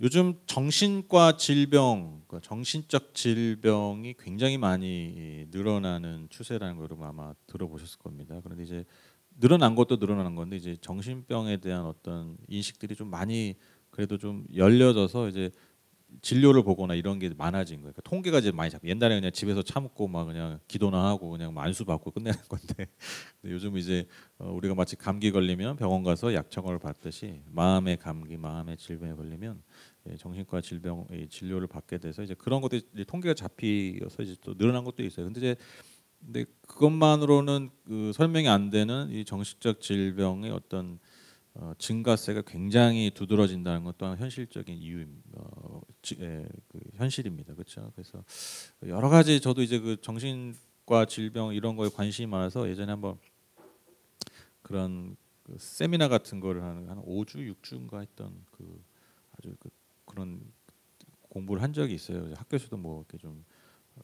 요즘 정신과 질병, 정신적 질병이 굉장히 많이 늘어나는 추세라는 걸 여러분 아마 들어보셨을 겁니다. 그런데 이제 늘어난 것도 늘어나는 건데 이제 정신병에 대한 어떤 인식들이 좀 많이 그래도 좀 열려져서 이제 진료를 보거나 이런 게 많아진 거예요. 그러니까 통계가 이제 많이 잡혀. 옛날에 그냥 집에서 참고 막 그냥 기도나 하고 그냥 뭐 안수 받고 끝내는 건데 요즘 이제 우리가 마치 감기 걸리면 병원 가서 약청을 받듯이 마음의 감기, 마음의 질병에 걸리면 정신과 질병 진료를 받게 돼서 이제 그런 것들이 이제 통계가 잡혀서 이제 또 늘어난 것도 있어요. 근데 그것만으로는 그 설명이 안 되는 이 정신적 질병의 어떤 증가세가 굉장히 두드러진다는 것 또한 현실적인 그 현실입니다. 그렇죠? 그래서 여러 가지 저도 이제 그 정신과 질병 이런 거에 관심이 많아서 예전에 한번 그런 그 세미나 같은 거를 한 5주, 6주인가 했던 그 아주 그런 공부를 한 적이 있어요. 학교에서도 뭐 이렇게 좀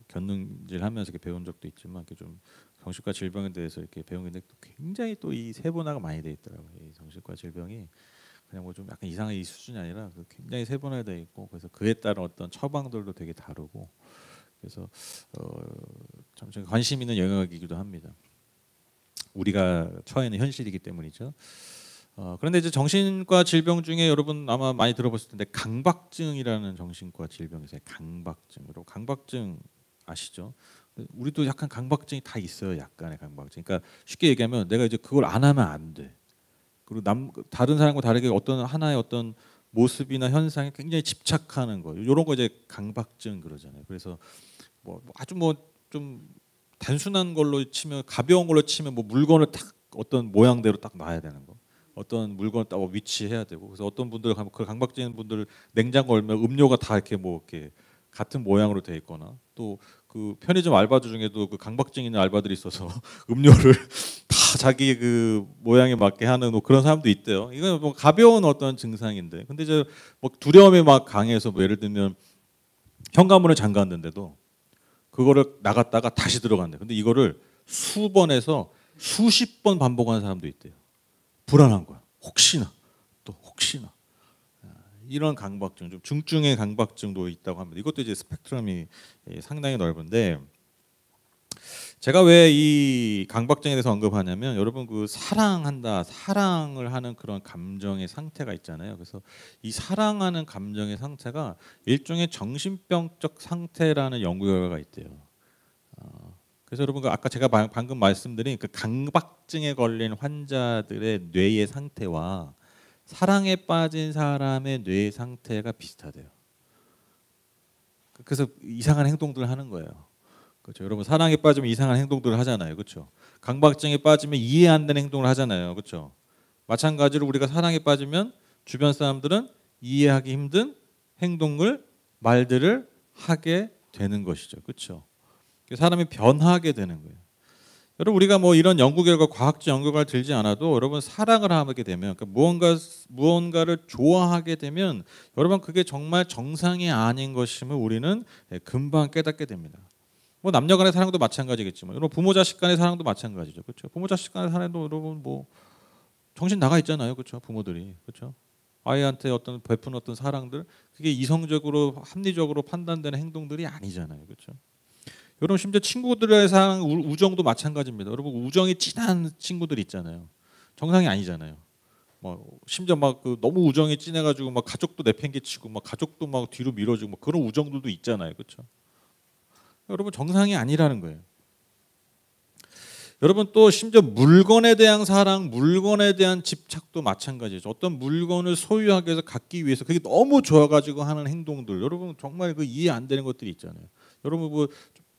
견눈질하면서 이렇게 배운 적도 있지만 이렇게 좀 정신과 질병에 대해서 이렇게 배운 게 굉장히 또 이 세분화가 많이 돼 있더라고요. 이 정신과 질병이 그냥 뭐 좀 약간 이상한 이 수준이 아니라 굉장히 세분화돼 있고 그래서 그에 따른 어떤 처방들도 되게 다르고 그래서 참 관심 있는 영역이기도 합니다. 우리가 처해 있는 현실이기 때문이죠. 그런데 이제 정신과 질병 중에 여러분 아마 많이 들어보실 텐데 강박증이라는 정신과 질병이 있어요. 강박증. 여러분 강박증 아시죠? 우리도 약간 강박증이 다 있어요. 약간의 강박증. 그러니까 쉽게 얘기하면 내가 이제 그걸 안 하면 안 돼. 그리고 다른 사람과 다르게 어떤 하나의 어떤 모습이나 현상에 굉장히 집착하는 거. 이런 거 이제 강박증 그러잖아요. 그래서 뭐 아주 뭐 좀 단순한 걸로 치면 가벼운 걸로 치면 뭐 물건을 딱 어떤 모양대로 딱 놔야 되는 거. 어떤 물건을 딱 위치해야 되고 그래서 어떤 분들 그 강박증 분들 냉장고 열면 음료가 다 이렇게 뭐 이렇게 같은 모양으로 돼 있거나 또 그 편의점 알바들 중에도 그 강박증 있는 알바들이 있어서 음료를 다 자기 그 모양에 맞게 하는 뭐 그런 사람도 있대요. 이건 뭐 가벼운 어떤 증상인데 근데 이제 뭐 두려움이 막 강해서 뭐 예를 들면 현관문을 잠갔는데도 그거를 나갔다가 다시 들어간대. 근데 이거를 수번에서 수십 번 반복하는 사람도 있대요. 불안한 거야. 혹시나 또 혹시나 이런 강박증, 좀 중증의 강박증도 있다고 합니다. 이것도 이제 스펙트럼이 상당히 넓은데 제가 왜 이 강박증에 대해서 언급하냐면 여러분 그 사랑을 하는 그런 감정의 상태가 있잖아요. 그래서 이 사랑하는 감정의 상태가 일종의 정신병적 상태라는 연구 결과가 있대요. 그래서 여러분 아까 제가 방금 말씀드린 그 강박증에 걸린 환자들의 뇌의 상태와 사랑에 빠진 사람의 뇌 상태가 비슷하대요. 그래서 이상한 행동들을 하는 거예요. 그렇죠. 여러분 사랑에 빠지면 이상한 행동들을 하잖아요. 그렇죠. 강박증에 빠지면 이해 안 되는 행동을 하잖아요. 그렇죠. 마찬가지로 우리가 사랑에 빠지면 주변 사람들은 이해하기 힘든 행동을 말들을 하게 되는 것이죠. 그렇죠. 사람이 변하게 되는 거예요. 여러분 우리가 뭐 이런 연구 결과 과학적 연구 결과를 들지 않아도 여러분 사랑을 하게 되면 그러니까 무언가를 좋아하게 되면 여러분 그게 정말 정상이 아닌 것임을 우리는 금방 깨닫게 됩니다. 뭐 남녀간의 사랑도 마찬가지겠지만 여러분 부모 자식 간의 사랑도 마찬가지죠. 그렇죠? 부모 자식 간의 사랑도 여러분 뭐 정신 나가 있잖아요. 그렇죠? 부모들이. 그렇죠? 아이한테 어떤 베푸는 어떤 사랑들 그게 이성적으로 합리적으로 판단되는 행동들이 아니잖아요. 그렇죠? 여러분 심지어 친구들의 사랑, 우정도 마찬가지입니다. 여러분 우정이 진한 친구들 있잖아요. 정상이 아니잖아요. 뭐 심지어 막 그 너무 우정이 진해가지고 막 가족도 내팽개치고 막 가족도 막 뒤로 밀어주고 막 그런 우정들도 있잖아요. 그렇죠? 여러분 정상이 아니라는 거예요. 여러분 또 심지어 물건에 대한 사랑, 물건에 대한 집착도 마찬가지죠. 어떤 물건을 소유하기 위해서 갖기 위해서 그게 너무 좋아가지고 하는 행동들, 여러분 정말 그 이해 안 되는 것들이 있잖아요. 여러분 뭐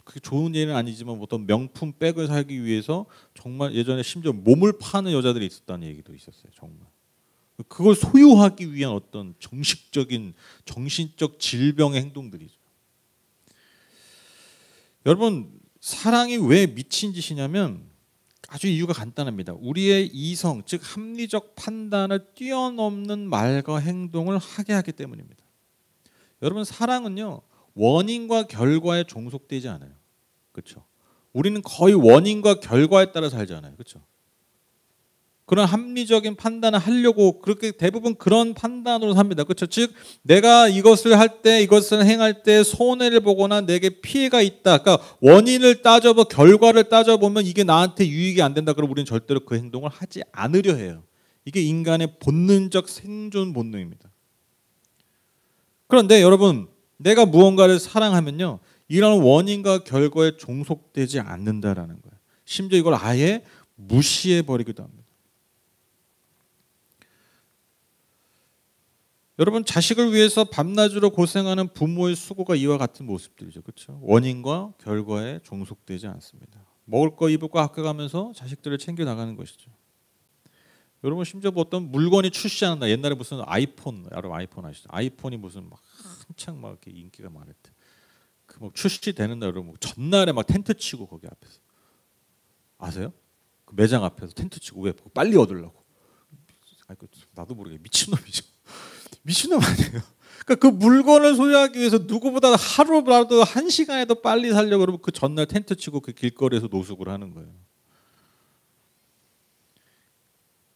그게 좋은 일은 아니지만 어떤 명품 백을 사기 위해서 정말 예전에 심지어 몸을 파는 여자들이 있었다는 얘기도 있었어요. 정말 그걸 소유하기 위한 어떤 정신적 질병의 행동들이죠. 여러분 사랑이 왜 미친 짓이냐면 아주 이유가 간단합니다. 우리의 이성, 즉 합리적 판단을 뛰어넘는 말과 행동을 하게 하기 때문입니다. 여러분 사랑은요 원인과 결과에 종속되지 않아요. 그렇죠? 우리는 거의 원인과 결과에 따라 살잖아요. 그렇죠? 그런 합리적인 판단을 하려고 그렇게 대부분 그런 판단으로 삽니다. 그렇죠? 즉 내가 이것을 할 때 이것을 행할 때 손해를 보거나 내게 피해가 있다. 그러니까 원인을 따져보 결과를 따져보면 이게 나한테 유익이 안 된다. 그럼 우리는 절대로 그 행동을 하지 않으려 해요. 이게 인간의 본능적 생존 본능입니다. 그런데 여러분 내가 무언가를 사랑하면요. 이런 원인과 결과에 종속되지 않는다라는 거예요. 심지어 이걸 아예 무시해 버리기도 합니다. 여러분 자식을 위해서 밤낮으로 고생하는 부모의 수고가 이와 같은 모습들이죠. 그렇죠? 원인과 결과에 종속되지 않습니다. 먹을 거 입을 거 아껴가면서 자식들을 챙겨 나가는 것이죠. 여러분 심지어 뭐 어떤 물건이 출시한다. 옛날에 무슨 아이폰, 여러분 아이폰 아시죠? 아이폰이 무슨 막 한창 막 이렇게 인기가 많았대. 그 뭐 출시되는 날 여러분 전날에 막 텐트 치고 거기 앞에서 아세요? 그 매장 앞에서 텐트 치고 왜 빨리 얻으려고. 나도 모르게 미친놈이죠. 미친놈 아니에요. 그러니까 그 물건을 소유하기 위해서 누구보다 하루라도 한 시간에도 빨리 살려고 그러면 그 전날 텐트 치고 그 길거리에서 노숙을 하는 거예요.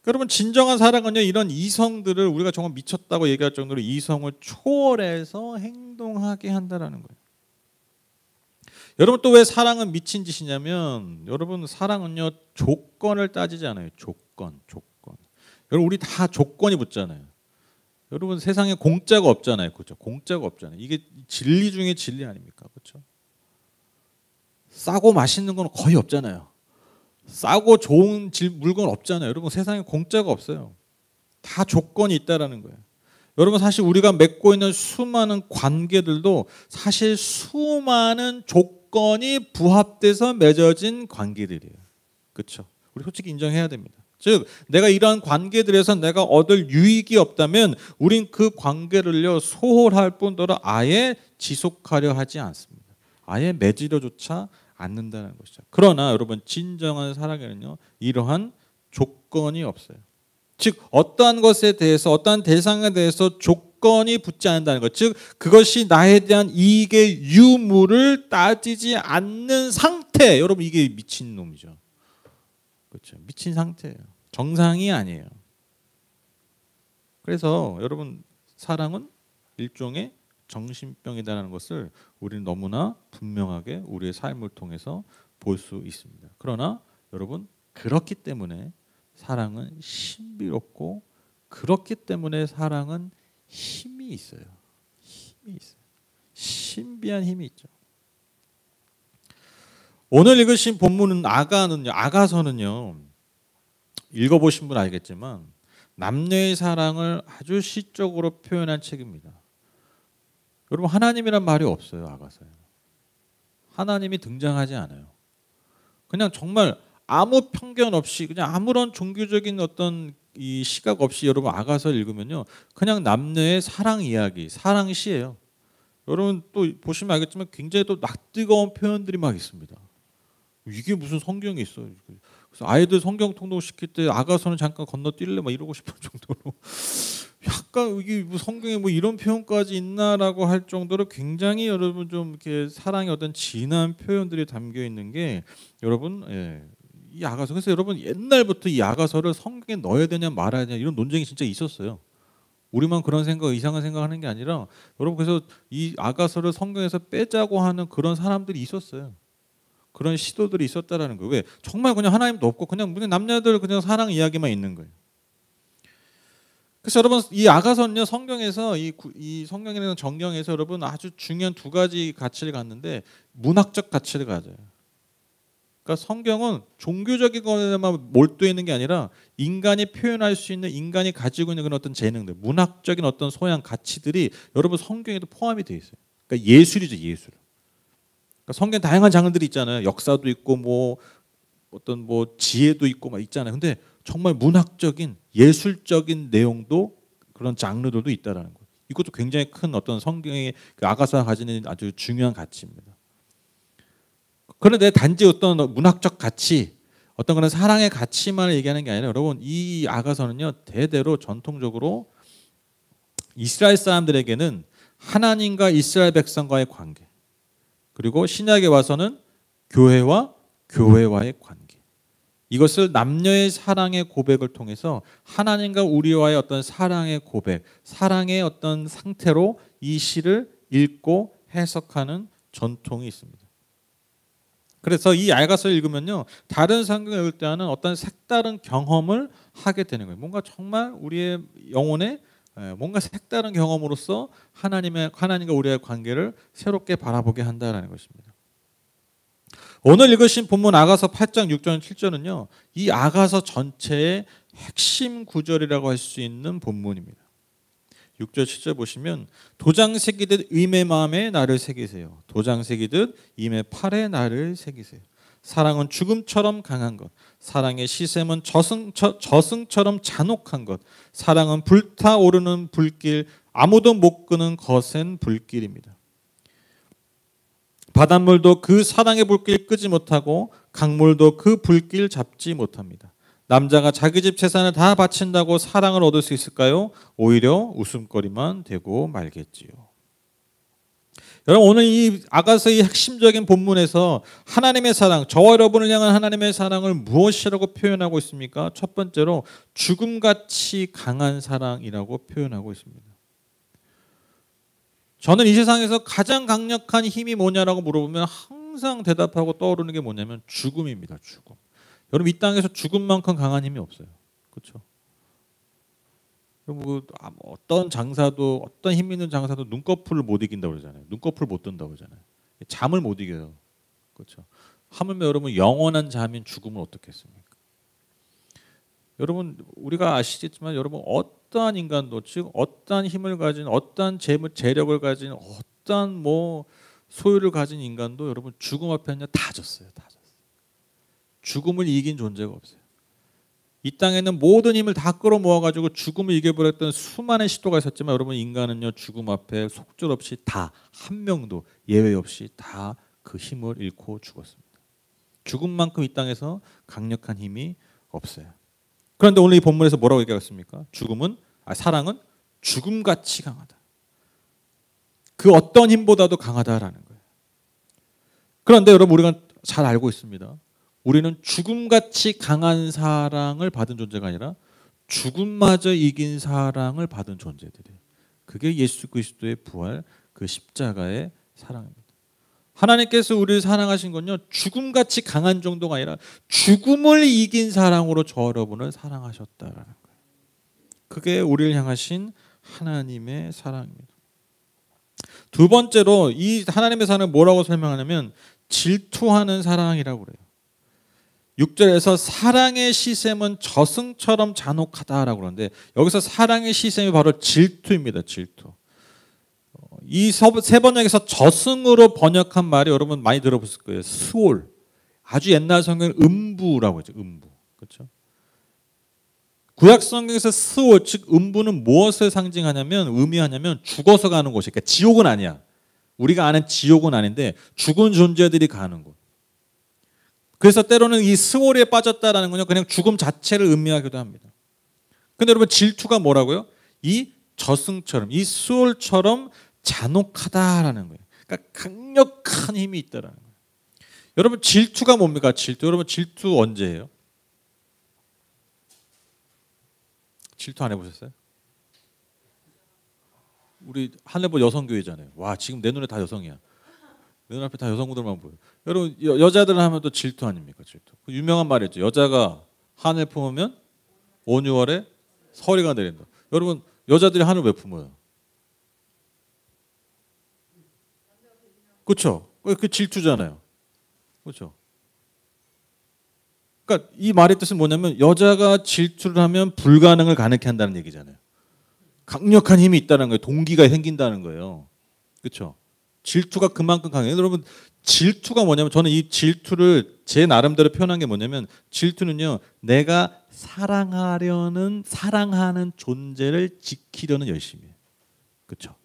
여러분 진정한 사랑은요 이런 이성들을 우리가 정말 미쳤다고 얘기할 정도로 이성을 초월해서 행동하게 한다라는 거예요. 여러분 또 왜 사랑은 미친 짓이냐면 여러분 사랑은요 조건을 따지지 않아요. 조건. 여러분 우리 다 조건이 붙잖아요. 여러분 세상에 공짜가 없잖아요. 그렇죠? 공짜가 없잖아요. 이게 진리 중에 진리 아닙니까? 그렇죠? 싸고 맛있는 건 거의 없잖아요. 싸고 좋은 물건 없잖아요. 여러분 세상에 공짜가 없어요. 다 조건이 있다라는 거예요. 여러분 사실 우리가 맺고 있는 수많은 관계들도 사실 수많은 조건이 부합돼서 맺어진 관계들이에요. 그렇죠? 우리 솔직히 인정해야 됩니다. 즉 내가 이러한 관계들에서 내가 얻을 유익이 없다면 우린 그 관계를요 소홀할 뿐더러 아예 지속하려 하지 않습니다. 아예 맺으려조차 않는다는 것이죠. 그러나 여러분 진정한 사랑에는요 이러한 조건이 없어요. 즉 어떠한 것에 대해서 어떠한 대상에 대해서 조건이 붙지 않는다는 것. 즉 그것이 나에 대한 이익의 유무를 따지지 않는 상태. 여러분 이게 미친놈이죠. 그렇죠. 미친 상태예요. 정상이 아니에요. 그래서 여러분 사랑은 일종의 정신병이라는 것을 우리는 너무나 분명하게 우리의 삶을 통해서 볼 수 있습니다. 그러나 여러분 그렇기 때문에 사랑은 신비롭고 그렇기 때문에 사랑은 힘이 있어요. 힘이 있어요. 신비한 힘이 있죠. 오늘 읽으신 본문은 아가서는요. 읽어보신 분 알겠지만 남녀의 사랑을 아주 시적으로 표현한 책입니다. 여러분 하나님이란 말이 없어요. 아가서에. 하나님이 등장하지 않아요. 그냥 정말 아무 편견 없이 그냥 아무런 종교적인 어떤 이 시각 없이 여러분 아가서를 읽으면요. 그냥 남녀의 사랑 이야기, 사랑 시예요. 여러분 또 보시면 알겠지만 굉장히 또 낯뜨거운 표현들이 막 있습니다. 이게 무슨 성경이 있어요. 그래서 아이들 성경 통독 시킬 때 아가서는 잠깐 건너뛸래 막 이러고 싶은 정도로 약간 이게 뭐 성경에 뭐 이런 표현까지 있나라고 할 정도로 굉장히 여러분 좀 이렇게 사랑의 어떤 진한 표현들이 담겨 있는 게 여러분 이 아가서 그래서 여러분 옛날부터 이 아가서를 성경에 넣어야 되냐 말아야 되냐 이런 논쟁이 진짜 있었어요. 우리만 그런 생각 이상한 생각하는 게 아니라 여러분 그래서 이 아가서를 성경에서 빼자고 하는 그런 사람들이 있었어요. 그런 시도들이 있었다라는 거예요. 왜? 정말 그냥 하나님도 없고 그냥 남녀들 그냥 사랑 이야기만 있는 거예요. 그래서 여러분 이 아가서는요 성경에서 이 성경이라는 정경에서 여러분 아주 중요한 두 가지 가치를 갖는데 문학적 가치를 가져요. 그러니까 성경은 종교적인 것에만 몰두해 있는 게 아니라 인간이 표현할 수 있는 인간이 가지고 있는 그런 어떤 재능들, 문학적인 어떤 소양 가치들이 여러분 성경에도 포함이 되어 있어요. 그러니까 예술이죠, 예술. 그러니까 성경 다양한 장르들이 있잖아요. 역사도 있고 뭐 어떤 뭐 지혜도 있고 막 있잖아요. 근데 정말 문학적인 예술적인 내용도 그런 장르들도 있다라는 거예요. 이것도 굉장히 큰 어떤 성경의 그 아가서가 가지는 아주 중요한 가치입니다. 그런데 단지 어떤 문학적 가치, 어떤 그런 사랑의 가치만 얘기하는 게 아니라 여러분 이 아가서는요 대대로 전통적으로 이스라엘 사람들에게는 하나님과 이스라엘 백성과의 관계, 그리고 신약에 와서는 교회와 교회와의 관계, 이것을 남녀의 사랑의 고백을 통해서 하나님과 우리와의 어떤 사랑의 고백, 사랑의 어떤 상태로 이 시를 읽고 해석하는 전통이 있습니다. 그래서 이 아가서를 읽으면요, 다른 성경을 읽을 때와는 어떤 색다른 경험을 하게 되는 거예요. 뭔가 정말 우리의 영혼에 뭔가 색다른 경험으로서 하나님과 우리의 관계를 새롭게 바라보게 한다라는 것입니다. 오늘 읽으신 본문 아가서 8장 6절 7절은요. 이 아가서 전체의 핵심 구절이라고 할 수 있는 본문입니다. 6절 7절 보시면 도장 새기듯 임의 마음에 나를 새기세요. 도장 새기듯 임의 팔에 나를 새기세요. 사랑은 죽음처럼 강한 것, 사랑의 시샘은 저승처럼 잔혹한 것, 사랑은 불타오르는 불길, 아무도 못 끄는 거센 불길입니다. 바닷물도 그 사랑의 불길 끄지 못하고 강물도 그 불길 잡지 못합니다. 남자가 자기 집 재산을 다 바친다고 사랑을 얻을 수 있을까요? 오히려 웃음거리만 되고 말겠지요. 여러분, 오늘 이 아가서의 핵심적인 본문에서 하나님의 사랑, 저와 여러분을 향한 하나님의 사랑을 무엇이라고 표현하고 있습니까? 첫 번째로 죽음같이 강한 사랑이라고 표현하고 있습니다. 저는 이 세상에서 가장 강력한 힘이 뭐냐라고 물어보면 항상 대답하고 떠오르는 게 뭐냐면 죽음입니다. 죽음. 여러분, 이 땅에서 죽음만큼 강한 힘이 없어요. 그렇죠? 여러분, 어떤 장사도, 어떤 힘 있는 장사도 눈꺼풀을 못 이긴다고 그러잖아요. 눈꺼풀 못 뜬다고 그러잖아요. 잠을 못 이겨요. 그렇죠? 하물며 여러분, 영원한 잠인 죽음을 어떻게 했습니까? 여러분, 우리가 아시겠지만 여러분, 어떠한 인간도, 즉 어떠한 힘을 가진, 어떠한 재력을 가진, 어떠한 소유를 가진 인간도 여러분 죽음 앞에는요 다 졌어요. 다 졌어요. 죽음을 이긴 존재가 없어요. 이 땅에는 모든 힘을 다 끌어모아가지고 죽음을 이겨버렸던 수많은 시도가 있었지만 여러분, 인간은요 죽음 앞에 속절없이 다, 한 명도 예외 없이 다 그 힘을 잃고 죽었습니다. 죽음만큼 이 땅에서 강력한 힘이 없어요. 그런데 오늘 이 본문에서 뭐라고 얘기했습니까? 사랑은 죽음같이 강하다. 그 어떤 힘보다도 강하다라는 거예요. 그런데 여러분, 우리가 잘 알고 있습니다. 우리는 죽음같이 강한 사랑을 받은 존재가 아니라 죽음마저 이긴 사랑을 받은 존재들이에요. 그게 예수 그리스도의 부활, 그 십자가의 사랑입니다. 하나님께서 우리를 사랑하신 건요 죽음같이 강한 정도가 아니라 죽음을 이긴 사랑으로 저 여러분을 사랑하셨다라는 거예요. 그게 우리를 향하신 하나님의 사랑입니다. 두 번째로 이 하나님의 사랑을 뭐라고 설명하냐면 질투하는 사랑이라고 그래요. 6절에서 사랑의 시샘은 저승처럼 잔혹하다라고 그러는데 여기서 사랑의 시샘이 바로 질투입니다. 질투. 이 세 번역에서 저승으로 번역한 말이 여러분 많이 들어보실 거예요. 스올. 아주 옛날 성경은 음부라고 하죠. 음부. 그렇죠? 구약 성경에서 스올, 즉 음부는 무엇을 상징하냐면, 의미하냐면 죽어서 가는 곳이에요. 그러니까 지옥은 아니야. 우리가 아는 지옥은 아닌데 죽은 존재들이 가는 곳. 그래서 때로는 이 스올에 빠졌다라는 건요 그냥 죽음 자체를 의미하기도 합니다. 근데 여러분, 질투가 뭐라고요? 이 저승처럼, 이 스올처럼 잔혹하다라는 거예요. 그러니까 강력한 힘이 있다라는 거예요. 여러분, 질투가 뭡니까? 여러분, 질투 언제예요? 질투 안 해보셨어요? 우리 하늘보 여성교회잖아요. 와, 지금 내 눈에 다 여성이야. 내 눈앞에 다 여성분들만 보여. 여러분, 여자들 하면 또 질투 아닙니까? 질투. 그 유명한 말이죠. 여자가 하늘 품으면 온 6월에 서리가 내린다. 여러분, 여자들이 하늘 왜 품어요? 그렇죠? 그 질투잖아요. 그렇죠? 그러니까 이 말의 뜻은 뭐냐면 여자가 질투를 하면 불가능을 가능케 한다는 얘기잖아요. 강력한 힘이 있다는 거예요. 동기가 생긴다는 거예요. 그렇죠? 질투가 그만큼 강해요. 여러분, 질투가 뭐냐면, 저는 이 질투를 제 나름대로 표현한 게 뭐냐면, 질투는요 내가 사랑하는 존재를 지키려는 열심이에요. 그렇죠?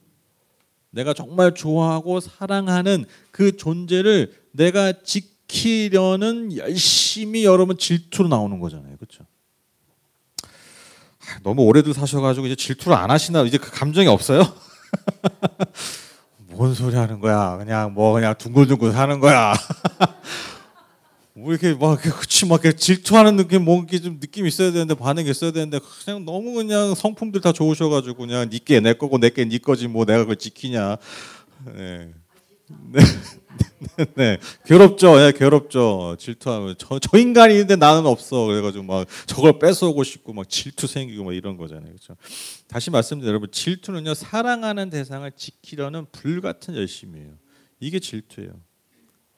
내가 정말 좋아하고 사랑하는 그 존재를 내가 지키려는 열심이 여러분 질투로 나오는 거잖아요. 그렇죠? 너무 오래도 사셔가지고 이제 질투를 안 하시나, 이제 그 감정이 없어요? 뭔 소리 하는 거야? 그냥 둥글둥글 사는 거야. 뭐 이렇게 막 그치 막 이렇게 질투하는 느낌 뭐 이렇게 좀 느낌 있어야 되는데 반응이 있어야 되는데 그냥 너무 그냥 성품들 다 좋으셔가지고 그냥 니께 내 거고 내게 니 거지 뭐 내가 그걸 지키냐. 네. 네. 네. 괴롭죠. 예, 괴롭죠. 질투하면 저 인간이 있는데 나는 없어. 그래가지고 막 저걸 뺏어오고 싶고 막 질투 생기고 막 이런 거잖아요. 그렇죠? 다시 말씀드려 여러분 질투는요 사랑하는 대상을 지키려는 불같은 열심이에요. 이게 질투예요.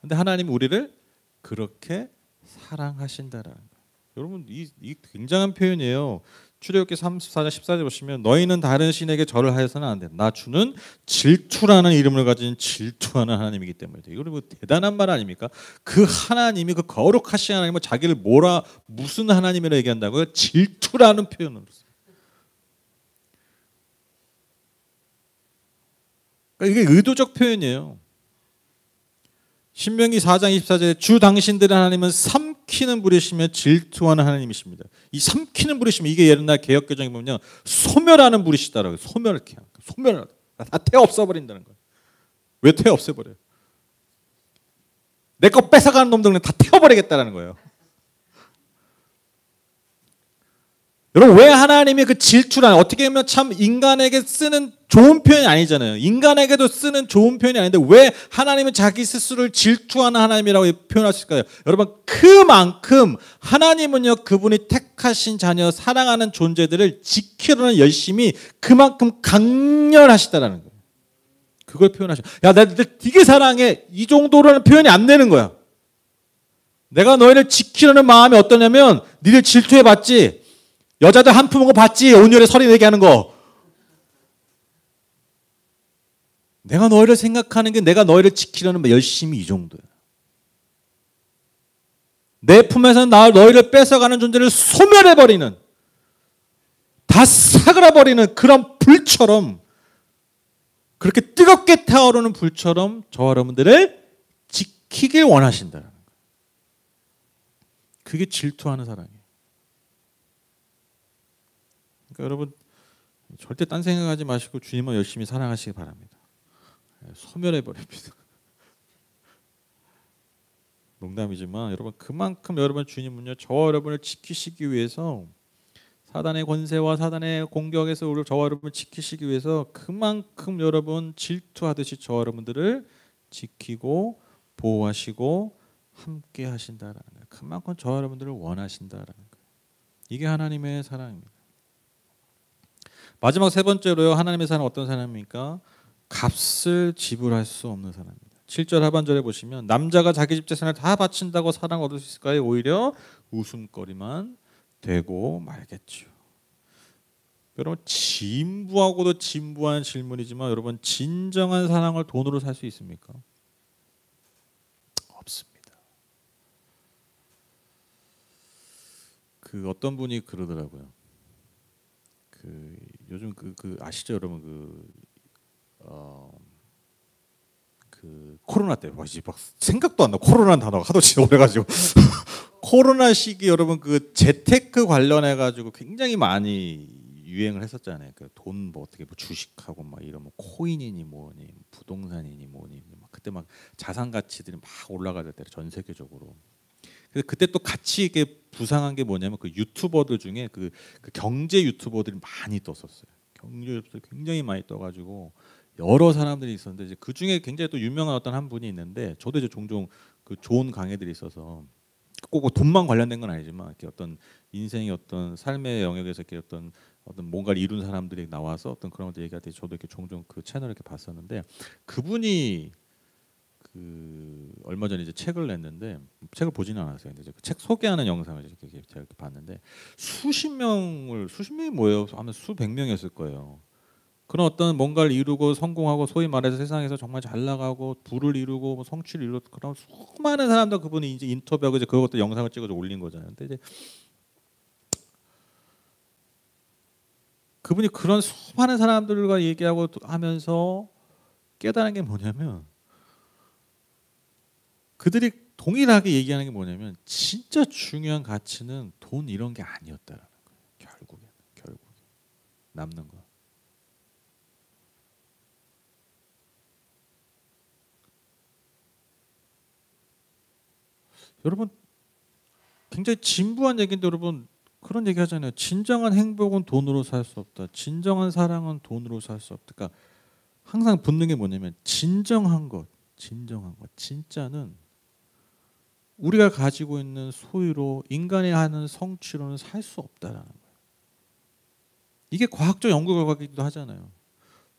근데 하나님 우리를 그렇게 사랑하신다라는 거예요. 여러분 이 굉장한 표현이에요. 출애굽기 34장 14절 보시면 너희는 다른 신에게 절을 하여서는 안 돼. 나 주는 질투라는 이름을 가진 질투하는 하나님이기 때문에. 이거 뭐 대단한 말 아닙니까? 그 하나님이 그 거룩하신 하나님은 자기를 무슨 하나님이라 얘기한다고요? 질투라는 표현으로. 그러니까 이게 의도적 표현이에요. 신명기 4장 24절에 주 당신들의 하나님은 삼키는 불이시며 질투하는 하나님이십니다. 이 삼키는 불이시면 이게 옛날 개역개정에 보면 소멸하는 불이시다라고 소멸케 소멸 다 태워 없애버린다는 거예요. 왜 태워 없애버려요? 내 거 뺏어가는 놈들은 다 태워버리겠다는 거예요. 여러분 왜 하나님이 그 질투라는 어떻게 보면 참 인간에게 쓰는 좋은 표현이 아니잖아요. 인간에게도 쓰는 좋은 표현이 아닌데 왜 하나님은 자기 스스로를 질투하는 하나님이라고 표현하실까요? 여러분 그만큼 하나님은요 그분이 택하신 자녀 사랑하는 존재들을 지키려는 열심이 그만큼 강렬하시다라는 거예요. 그걸 표현하셔. 야, 내가 되게 사랑해. 이 정도로는 표현이 안 되는 거야. 내가 너희를 지키려는 마음이 어떠냐면 니들 질투해봤지. 여자들 한 푼 거 봤지? 온열에 서리 내게 하는 거. 내가 너희를 생각하는 게 내가 너희를 지키려는 열심이 이 정도야. 내 품에서 너희를 뺏어가는 존재를 소멸해버리는 다 사그라버리는 그런 불처럼 그렇게 뜨겁게 타오르는 불처럼 저와 여러분들을 지키길 원하신다. 그게 질투하는 사랑이에요. 그러니까 여러분 절대 딴 생각하지 마시고 주님을 열심히 사랑하시기 바랍니다. 소멸해버립니다. 농담이지만 여러분 그만큼 여러분 주님은요 저와 여러분을 지키시기 위해서 사단의 권세와 사단의 공격에서 우리 저와 여러분을 지키시기 위해서 그만큼 여러분 질투하듯이 저와 여러분들을 지키고 보호하시고 함께 하신다라는 거예요. 그만큼 저와 여러분들을 원하신다라는 거예요. 이게 하나님의 사랑입니다. 마지막 세 번째로요. 하나님의 사랑은 어떤 사랑입니까? 값을 지불할 수 없는 사랑입니다. 7절 하반절에 보시면 남자가 자기 집 재산을 다 바친다고 사랑 얻을 수 있을까요? 오히려 웃음거리만 되고 말겠죠. 여러분 진부하고도 진부한 질문이지만 여러분 진정한 사랑을 돈으로 살 수 있습니까? 없습니다. 그 어떤 분이 그러더라고요. 요즘 그 아시죠 여러분 그 코로나 때 막 생각도 안 나. 코로나 단어가 하도 진짜 오래가지고 코로나 시기 여러분 그 재테크 관련해 가지고 굉장히 많이 유행을 했었잖아요. 그 돈 뭐 어떻게 뭐 주식하고 막 이런 뭐 코인이니 뭐니 부동산이니 뭐니 막 그때 막 자산 가치들이 막 올라가던 때 전 세계적으로. 근데 그때 또 같이 이게 부상한 게 뭐냐면 그 유튜버들 중에 그 경제 유튜버들이 많이 떴었어요. 경제 유튜버들 굉장히 많이 떠가지고 여러 사람들이 있었는데 이제 그 중에 굉장히 또 유명한 어떤 한 분이 있는데 저도 이제 종종 그 좋은 강의들이 있어서 꼭 돈만 관련된 건 아니지만 이렇게 어떤 인생의 어떤 삶의 영역에서 이렇게 어떤 뭔가를 이룬 사람들이 나와서 어떤 그런 것들 얘기할 때 저도 이렇게 종종 그 채널을 이렇게 봤었는데 그분이 그 얼마 전에 이제 책을 냈는데 책을 보지는 않았어요. 근데 이제 그 책 소개하는 영상을 이렇게 제가 이렇게 봤는데 수십 명이 뭐예요? 하면 수백 명이었을 거예요. 그런 어떤 뭔가를 이루고 성공하고 소위 말해서 세상에서 정말 잘 나가고 부를 이루고 뭐 성취를 이루고 그런 수많은 사람들 그분이 이제 인터뷰하고 이제 그것도 영상을 찍어서 올린 거잖아요. 근데 이제 그분이 그런 수많은 사람들과 얘기하고 하면서 깨달은 게 뭐냐면 그들이 동일하게 얘기하는 게 뭐냐면 진짜 중요한 가치는 돈 이런 게 아니었다라는 거예요. 결국에 남는 거. 여러분 굉장히 진부한 얘기인데 여러분 그런 얘기 하잖아요. 진정한 행복은 돈으로 살 수 없다. 진정한 사랑은 돈으로 살 수 없다. 그러니까 항상 붙는 게 뭐냐면 진정한 것, 진짜는 우리가 가지고 있는 소유로 인간이 하는 성취로는 살 수 없다라는 거예요. 이게 과학적 연구 결과기도 하잖아요.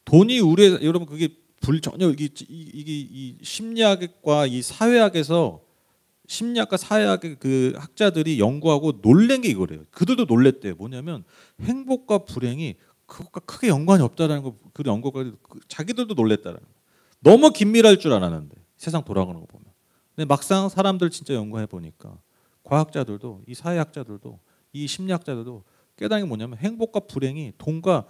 돈이 우리 여러분 그게 전혀 이 심리학과 이 사회학에서 심리학과 사회학의 그 학자들이 연구하고 놀란 게 이거래요. 그들도 놀랬대요. 뭐냐면 행복과 불행이 그것과 크게 연관이 없다라는 거. 그 연구가 자기들도 놀랬다라는 거. 너무 긴밀할 줄 알았는데 세상 돌아가는 거 보면. 근데 막상 사람들 진짜 연구해 보니까 과학자들도 이 사회학자들도 이 심리학자들도 깨달은 게 뭐냐면 행복과 불행이 돈과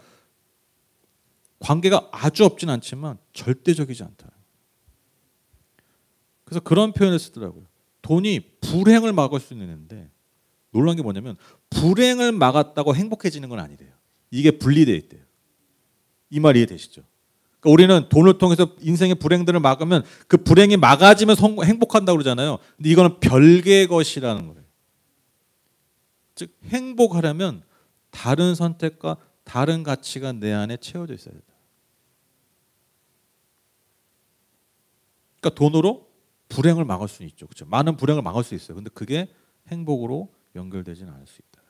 관계가 아주 없진 않지만 절대적이지 않다. 그래서 그런 표현을 쓰더라고요. 돈이 불행을 막을 수 있는데 놀란 게 뭐냐면 불행을 막았다고 행복해지는 건 아니래요. 이게 분리되어 있대요. 이 말 이해되시죠? 그러니까 우리는 돈을 통해서 인생의 불행들을 막으면 그 불행이 막아지면 행복한다고 그러잖아요. 근데 이거는 별개의 것이라는 거예요. 즉 행복하려면 다른 선택과 다른 가치가 내 안에 채워져 있어야 된다. 그러니까 돈으로 불행을 막을 수는 있죠. 그렇죠? 많은 불행을 막을 수 있어요. 근데 그게 행복으로 연결되지는 않을 수 있다.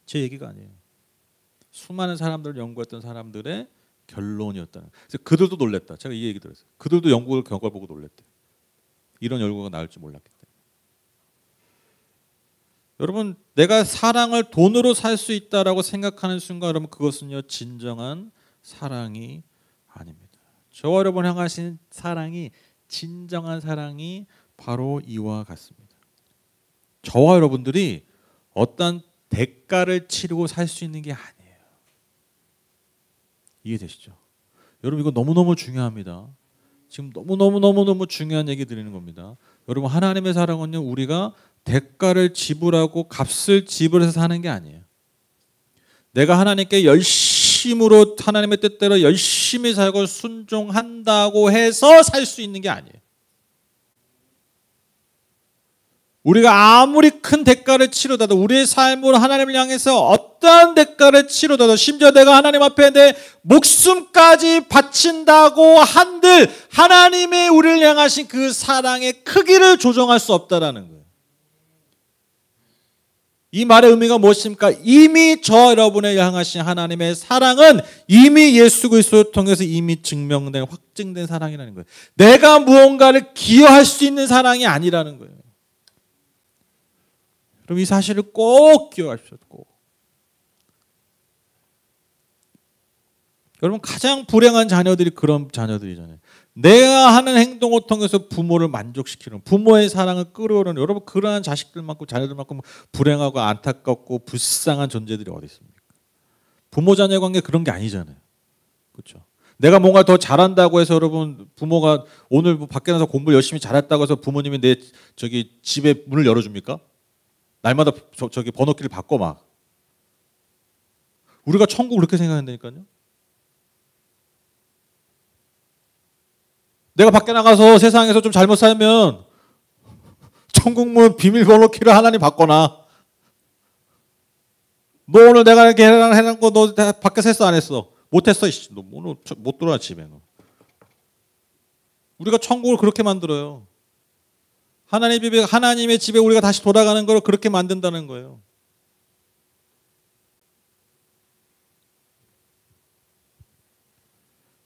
제 얘기가 아니에요. 수많은 사람들을 연구했던 사람들의 결론이었다는. 그래서 그들도 놀랬다. 제가 이 얘기 들었어요. 그들도 연구 결과를 보고 놀랬대. 이런 결과가 나올 줄 몰랐기 때문에. 여러분, 내가 사랑을 돈으로 살 수 있다라고 생각하는 순간 여러분 그것은요 진정한 사랑이 아닙니다. 저와 여러분 향하신 사랑이 진정한 사랑이 바로 이와 같습니다. 저와 여러분들이 어떤 대가를 치르고 살 수 있는 게 아니에요. 이해되시죠? 여러분 이거 너무너무 중요합니다. 지금 너무너무 중요한 얘기 드리는 겁니다. 여러분 하나님의 사랑은요 우리가 대가를 지불하고 값을 지불해서 사는 게 아니에요. 내가 하나님께 열심으로 하나님의 뜻대로 열심히 살고 순종한다고 해서 살 수 있는 게 아니에요. 우리가 아무리 큰 대가를 치르더라도 우리의 삶으로 하나님을 향해서 어떠한 대가를 치르더라도 심지어 내가 하나님 앞에 내 목숨까지 바친다고 한들 하나님의 우리를 향하신 그 사랑의 크기를 조정할 수 없다라는 거예요. 이 말의 의미가 무엇입니까? 이미 저 여러분을 향하신 하나님의 사랑은 이미 예수 그리스도를 통해서 이미 증명된 확증된 사랑이라는 거예요. 내가 무언가를 기여할 수 있는 사랑이 아니라는 거예요. 그럼 이 사실을 꼭 기억하십시오. 꼭. 여러분 가장 불행한 자녀들이 그런 자녀들이잖아요. 내가 하는 행동을 통해서 부모를 만족시키는 부모의 사랑을 끌어오르는 여러분 그러한 자식들만큼 자녀들만큼 불행하고 안타깝고 불쌍한 존재들이 어디 있습니까? 부모 자녀 관계 그런 게 아니잖아요. 그렇죠? 내가 뭔가 더 잘한다고 해서 여러분 부모가 오늘 밖에 나가서 공부 열심히 잘했다고 해서 부모님이 내 집에 문을 열어줍니까? 날마다 번호키를 바꿔 막. 우리가 천국 그렇게 생각한다니까요. 내가 밖에 나가서 세상에서 좀 잘못 살면 천국 문 비밀번호키를 하나님 바꿔놔. 너 오늘 내가 이렇게 해놓은 거 너 밖에서 했어 안 했어? 못했어. 너 오늘 못 들어와 집에 너. 우리가 천국을 그렇게 만들어요. 하나님의 집에 우리가 다시 돌아가는 걸 그렇게 만든다는 거예요.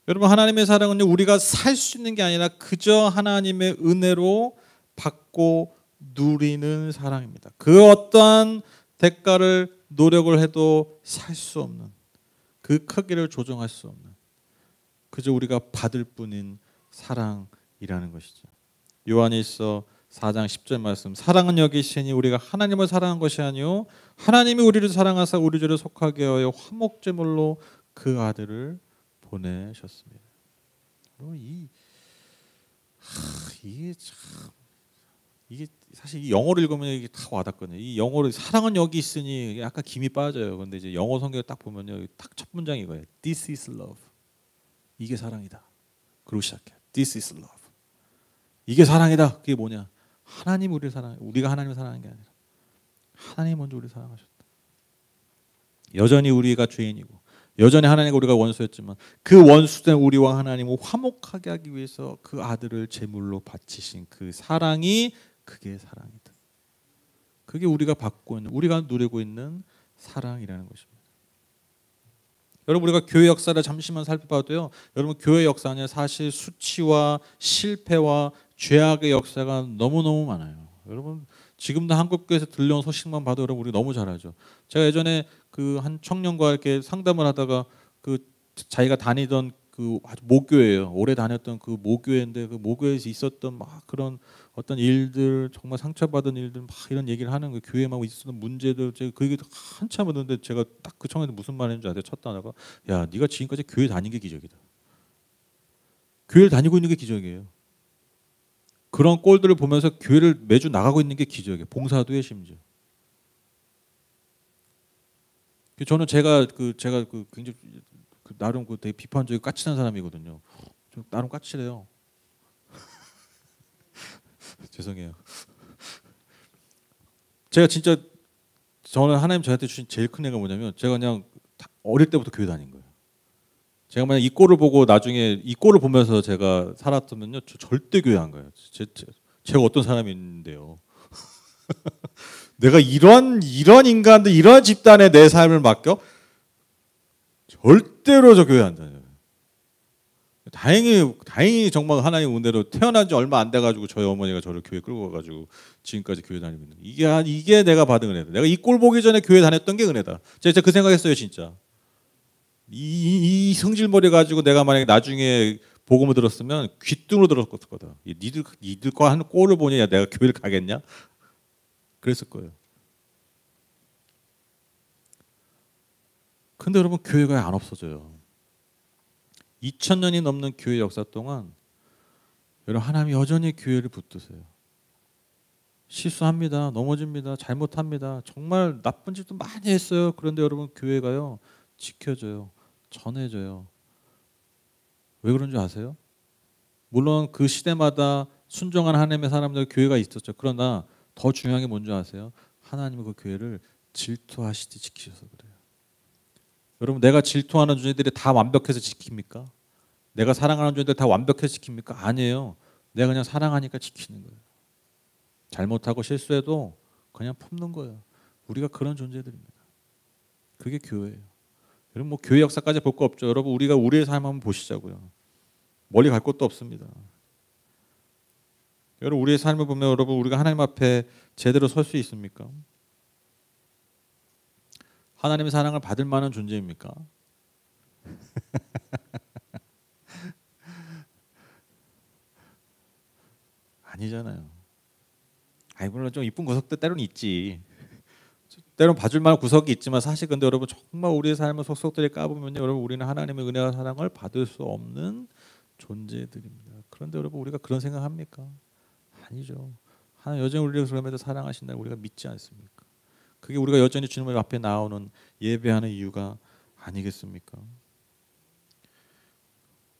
여러분 하나님의 사랑은요 우리가 살 수 있는 게 아니라 그저 하나님의 은혜로 받고 누리는 사랑입니다. 그 어떠한 대가를 노력을 해도 살 수 없는 그 크기를 조정할 수 없는 그저 우리가 받을 뿐인 사랑이라는 것이죠. 요한일서 4장 10절 말씀 사랑은 여기시니 우리가 하나님을 사랑한 것이 아니요 하나님이 우리를 사랑하사 우리 죄를 속하게 하여 화목제물로 그 아들을 보내셨습니다. 이게 사실 이 영어를 읽으면 이게 다 와닿거든요. 이 영어로 사랑은 여기 있으니 약간 김이 빠져요. 근데 이제 영어 성경을 딱 보면요, 딱 첫 문장이 이거예요. This is love. 이게 사랑이다. 그러고 시작해. This is love. 이게 사랑이다. 그게 뭐냐? 하나님 우리를 사랑, 우리가 하나님을 사랑하는 게 아니라 하나님 먼저 우리를 사랑하셨다. 여전히 우리가 죄인이고 여전히 하나님과 우리가 원수였지만 그 원수된 우리와 하나님을 화목하게 하기 위해서 그 아들을 제물로 바치신 그 사랑이 그게 사랑이다. 그게 우리가 받고 있는, 우리가 누리고 있는 사랑이라는 것입니다. 여러분, 우리가 교회 역사를 잠시만 살펴봐도요, 여러분, 교회 역사는 사실 수치와 실패와 죄악의 역사가 너무너무 많아요. 여러분, 지금도 한국교회에서 들려온 소식만 봐도 여러분, 우리 너무 잘 알죠. 제가 예전에 그 한 청년과 이렇게 상담을 하다가 그 자기가 다니던 그 모교회예요. 오래 다녔던 그 모교회인데 그 모교회에서 있었던 막 그런 어떤 일들, 정말 상처받은 일들 막 이런 얘기를 하는 거예요. 교회에 막 있었던 문제들, 제가 그 얘기 한참 듣는데 제가 딱 그 청년한테 무슨 말 했는지 아세요? 첫 단어가, 야, 네가 지금까지 교회 다닌 게 기적이다. 교회를 다니고 있는 게 기적이에요. 그런 꼴들을 보면서 교회를 매주 나가고 있는 게 기적이에요. 봉사도 해 심지어. 저는 제가 굉장히 나름 되게 비판적이고 까칠한 사람이거든요. 좀 나름 까칠해요. 죄송해요. 제가 진짜, 저는 하나님 저한테 주신 제일 큰 애가 뭐냐면, 제가 그냥 어릴 때부터 교회 다닌 거예요. 제가 만약 이 꼴을 보고 나중에 이 꼴을 보면서 제가 살았다면요, 저 절대 교회 안 가요. 제가 어떤 사람인데요. 내가 이런 인간들, 이런 집단에 내 삶을 맡겨? 절대로 저 교회 안 다녀요. 다행히 정말 하나님 은혜로 태어난 지 얼마 안 돼가지고 저희 어머니가 저를 교회 끌고 가가지고 지금까지 교회 다니고 있는, 이게 내가 받은 은혜다. 내가 이 꼴 보기 전에 교회 다녔던 게 은혜다. 제가 그 생각했어요, 진짜. 이 성질머리 가지고 내가 만약에 나중에 복음을 들었으면 귀뚱으로 들었을 거다. 니들과 하는 꼴을 보니 야, 내가 교회를 가겠냐? 그랬을 거예요. 근데 여러분, 교회가 안 없어져요. 2000년이 넘는 교회 역사 동안 여러분, 하나님이 여전히 교회를 붙드세요. 실수합니다. 넘어집니다. 잘못합니다. 정말 나쁜 짓도 많이 했어요. 그런데 여러분, 교회가요, 지켜줘요. 전해줘요. 왜 그런 줄 아세요? 물론 그 시대마다 순종한 하나님의 사람들 교회가 있었죠. 그러나 더 중요한 게 뭔지 아세요? 하나님이 그 교회를 질투하시듯이 지키셔서 그래요. 여러분, 내가 질투하는 존재들이 다 완벽해서 지킵니까? 내가 사랑하는 존재들 다 완벽해서 지킵니까? 아니에요. 내가 그냥 사랑하니까 지키는 거예요. 잘못하고 실수해도 그냥 품는 거예요. 우리가 그런 존재들입니다. 그게 교회예요. 여러분, 뭐 교회 역사까지 볼 거 없죠. 여러분, 우리가 우리의 삶 한번 보시자고요. 멀리 갈 것도 없습니다. 여러분, 우리의 삶을 보면 여러분, 우리가 하나님 앞에 제대로 설 수 있습니까? 하나님의 사랑을 받을 만한 존재입니까? 아니잖아요. 아이, 물론 좀 이쁜 구석도 때로는 있지. 때로는 봐줄 만한 구석이 있지만 사실 근데 여러분, 정말 우리의 삶을 속속들이 까보면요, 여러분, 우리는 하나님의 은혜와 사랑을 받을 수 없는 존재들입니다. 그런데 여러분, 우리가 그런 생각합니까? 아니죠. 하나님 여전히 우리를 그럼에도 사랑하신다는 우리가 믿지 않습니까? 그게 우리가 여전히 주님 앞에 나오는 예배하는 이유가 아니겠습니까?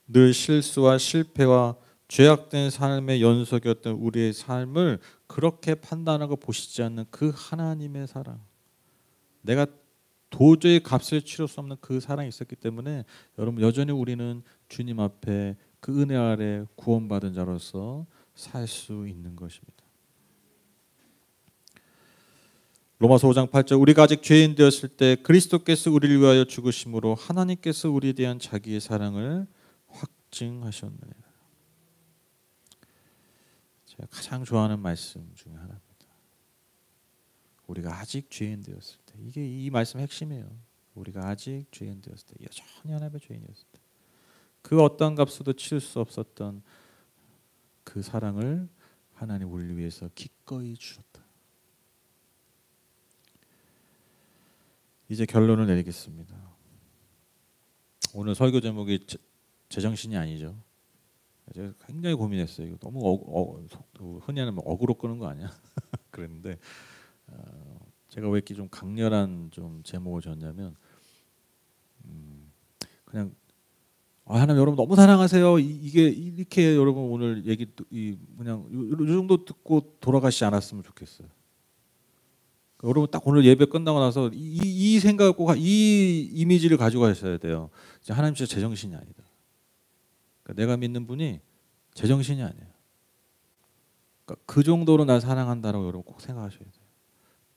늘 실수와 실패와 죄악된 삶의 연속이었던 우리의 삶을 그렇게 판단하고 보시지 않는 그 하나님의 사랑, 내가 도저히 값을 치를 수 없는 그 사랑이 있었기 때문에 여러분, 여전히 우리는 주님 앞에 그 은혜 아래 구원받은 자로서 살 수 있는 것입니다. 로마서 5장 8절, 우리가 아직 죄인 되었을 때 그리스도께서 우리를 위하여 죽으심으로 하나님께서 우리에 대한 자기의 사랑을 확증하셨느니라. 제가 가장 좋아하는 말씀 중에 하나입니다. 우리가 아직 죄인 되었을 때, 이게 이 말씀 핵심이에요. 우리가 아직 죄인 되었을 때, 여전히 하나님의 죄인이었을 때, 그 어떤 값으로도 치를 수 없었던 그 사랑을 하나님 우리를 위해서 기꺼이 주셨다. 이제 결론을 내리겠습니다. 오늘 설교 제목이 제정신이 아니죠. 제가 굉장히 고민했어요. 이거 너무 흔히 하는 어그로 끄는 거 아니야? 그랬는데 제가 왜 이렇게 좀 강렬한 좀 제목을 줬냐면 그냥 하나님 여러분 너무 사랑하세요. 이게 이렇게 여러분 오늘 얘기 그냥 이 정도 듣고 돌아가시지 않았으면 좋겠어요. 여러분 딱 오늘 예배 끝나고 나서 이 생각을 꼭 이 이미지를 가지고 가셔야 돼요. 하나님 진짜 제정신이 아니다. 그러니까 내가 믿는 분이 제정신이 아니에요. 그러니까 그 정도로 날 사랑한다라고 여러분 꼭 생각하셔야 돼요.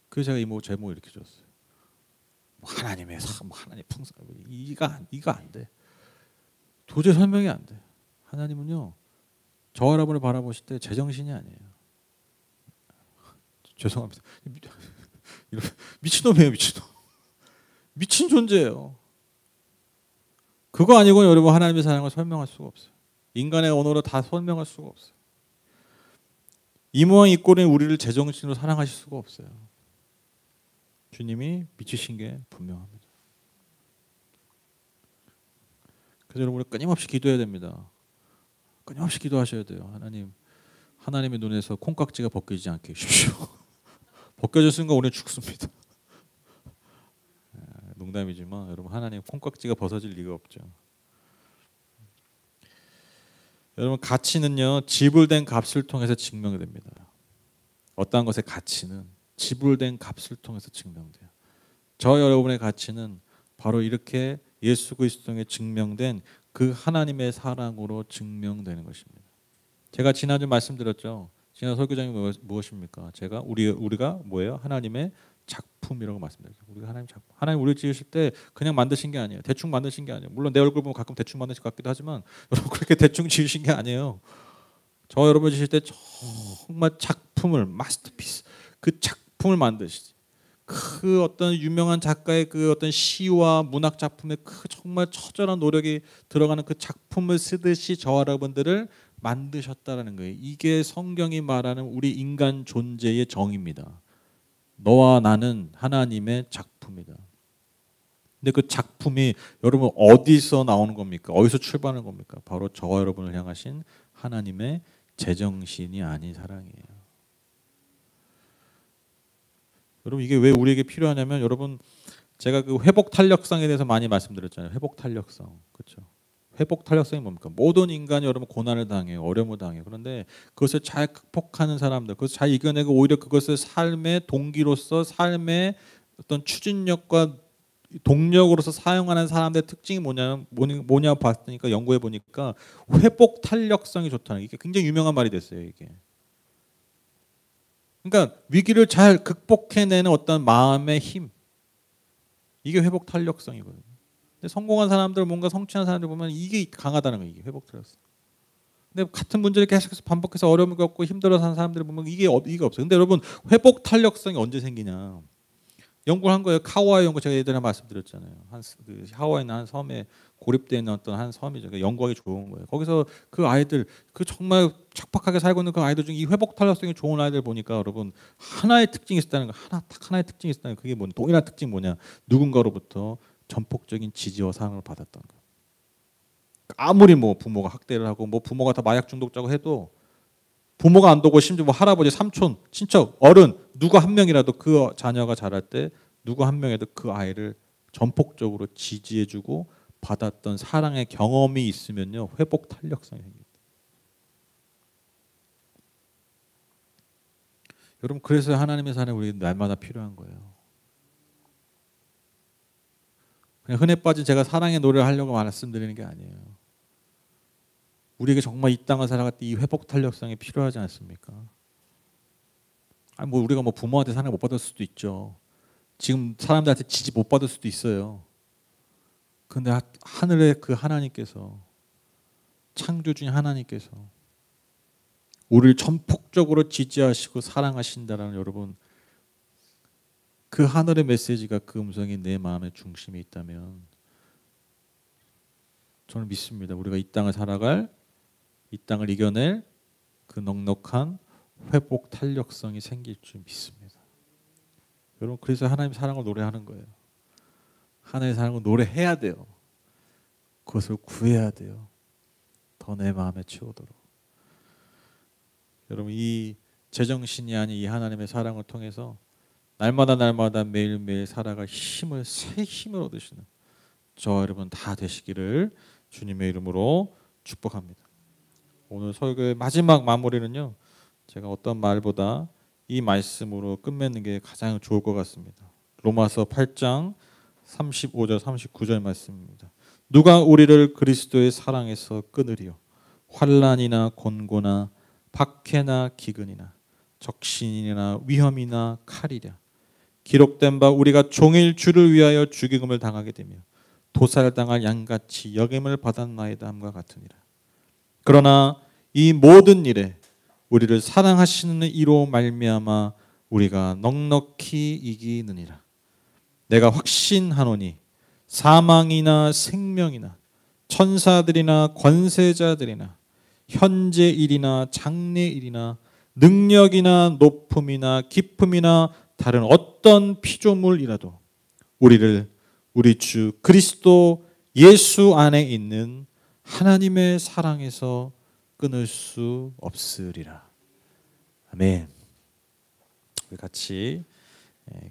그래서 제가 이 제목 이렇게 줬어요. 하나님의 하나님 풍성 이거 안 돼. 도저히 설명이 안 돼. 하나님은요 저 여러분을 바라보실 때 제정신이 아니에요. 죄송합니다. 미친놈이에요, 미친놈. 미친 존재예요. 그거 아니고 여러분 하나님의 사랑을 설명할 수가 없어요. 인간의 언어로 다 설명할 수가 없어요. 이 모양 이 꼴인 우리를 제정신으로 사랑하실 수가 없어요. 주님이 미치신 게 분명합니다. 그래서 여러분 우리 끊임없이 기도해야 됩니다. 끊임없이 기도하셔야 돼요. 하나님의 눈에서 콩깍지가 벗기지 않게 해주십시오. 벗겨질 순간 우리는 죽습니다. 농담이지만 여러분 하나님 콩깍지가 벗어질 리가 없죠. 여러분 가치는요 지불된 값을 통해서 증명됩니다. 어떠한 것의 가치는 지불된 값을 통해서 증명돼요. 저 여러분의 가치는 바로 이렇게 예수 그리스도 통해 증명된 그 하나님의 사랑으로 증명되는 것입니다. 제가 지난주 말씀드렸죠. 지난 설교장이 무엇입니까? 제가 우리가 뭐예요? 하나님의 작품이라고 말씀드렸죠. 우리가 하나님 작품. 하나님 우리를 지으실 때 그냥 만드신 게 아니에요. 대충 만드신 게 아니에요. 물론 내 얼굴 보면 가끔 대충 만드신 것 같기도 하지만 여러분 그렇게 대충 지으신 게 아니에요. 저 여러분 지으실 때 정말 작품을 마스터피스 그 작품을 만드시지. 그 어떤 유명한 작가의 그 어떤 시와 문학 작품의 그 정말 처절한 노력이 들어가는 그 작품을 쓰듯이 저 여러분들을 만드셨다라는 거예요. 이게 성경이 말하는 우리 인간 존재의 정의입니다. 너와 나는 하나님의 작품이다. 근데 그 작품이 여러분 어디서 나오는 겁니까? 어디서 출발하는 겁니까? 바로 저와 여러분을 향하신 하나님의 제정신이 아닌 사랑이에요. 여러분 이게 왜 우리에게 필요하냐면 여러분 제가 그 회복 탄력성에 대해서 많이 말씀드렸잖아요. 회복 탄력성. 그렇죠? 회복 탄력성이 뭡니까? 모든 인간이 여러분 고난을 당해요. 어려움을 당해요. 그런데 그것을 잘 극복하는 사람들, 그것을 잘 이겨내고 오히려 그것을 삶의 동기로서 삶의 어떤 추진력과 동력으로서 사용하는 사람들의 특징이 뭐냐 봤으니까 연구해 보니까 회복 탄력성이 좋다는 이게 굉장히 유명한 말이 됐어요. 이게. 그러니까 위기를 잘 극복해내는 어떤 마음의 힘. 이게 회복 탄력성이거든요. 근데 성공한 사람들 뭔가 성취한 사람들 보면 이게 강하다는 거예요. 이게 회복 탄력성. 근데 같은 문제를 계속해서 반복해서 어려움을 겪고 힘들어 사는 사람들을 보면 이게 없어요. 근데 여러분 회복 탄력성이 언제 생기냐? 연구를 한 거예요. 카오아이 연구 제가 예전에 말씀드렸잖아요. 그 하와이 있는 한 섬에 고립되어 있는 어떤 한 섬이죠. 그러니까 연구하기 좋은 거예요. 거기서 그 아이들 그 정말 척박하게 살고 있는 그 아이들 중에 이 회복 탄력성이 좋은 아이들 보니까 여러분 하나의 특징이 있었다는 거 하나의 특징이 있었다는 거 그게 뭐냐? 동일한 특징 뭐냐? 누군가로부터 전폭적인 지지와 사랑을 받았던 거. 아무리 뭐 부모가 학대를 하고 뭐 부모가 다 마약 중독자고 해도 부모가 안 도고 심지어 뭐 할아버지, 삼촌, 친척, 어른 누구 한 명이라도 그 자녀가 자랄 때 누구 한 명이라도 그 아이를 전폭적으로 지지해주고 받았던 사랑의 경험이 있으면요 회복 탄력성이 생깁니다. 여러분 그래서 하나님의 사랑이 우리 날마다 필요한 거예요. 그냥 흔해 빠진 제가 사랑의 노래를 하려고 말씀드리는 게 아니에요. 우리에게 정말 이 땅을 살아갈 때 이 회복 탄력성이 필요하지 않습니까? 아니 뭐 우리가 뭐 부모한테 사랑 못 받을 수도 있죠. 지금 사람들한테 지지 못 받을 수도 있어요. 그런데 하늘의 그 하나님께서 창조주인 하나님께서 우리를 전폭적으로 지지하시고 사랑하신다라는 여러분 그 하늘의 메시지가 그 음성이 내 마음의 중심에 있다면 저는 믿습니다. 우리가 이 땅을 살아갈 이 땅을 이겨낼 그 넉넉한 회복 탄력성이 생길 줄 믿습니다. 여러분 그래서 하나님 사랑을 노래하는 거예요. 하나님의 사랑을 노래해야 돼요. 그것을 구해야 돼요. 더 내 마음에 채우도록. 여러분 이 제정신이 아닌 이 하나님의 사랑을 통해서 날마다 매일매일 살아갈 새 힘을 얻으시는 저 여러분 다 되시기를 주님의 이름으로 축복합니다. 오늘 설교의 마지막 마무리는요, 제가 어떤 말보다 이 말씀으로 끝맺는 게 가장 좋을 것 같습니다. 로마서 8장 35절 39절 말씀입니다. 누가 우리를 그리스도의 사랑에서 끊으리요? 환난이나 곤고나 박해나 기근이나 적신이나 위험이나 칼이랴. 기록된 바 우리가 종일 주를 위하여 죽임을 당하게 되며 도살당할 양같이 여김을 받았나이다 함과 같으니라. 그러나 이 모든 일에 우리를 사랑하시는 이로 말미암아 우리가 넉넉히 이기느니라. 내가 확신하노니 사망이나 생명이나 천사들이나 권세자들이나 현재 일이나 장래 일이나 능력이나 높음이나 깊음이나 다른 어떤 피조물이라도 우리를 우리 주 그리스도 예수 안에 있는 하나님의 사랑에서 끊을 수 없으리라. 아멘. 우리 같이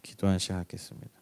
기도한 시간 갖겠습니다.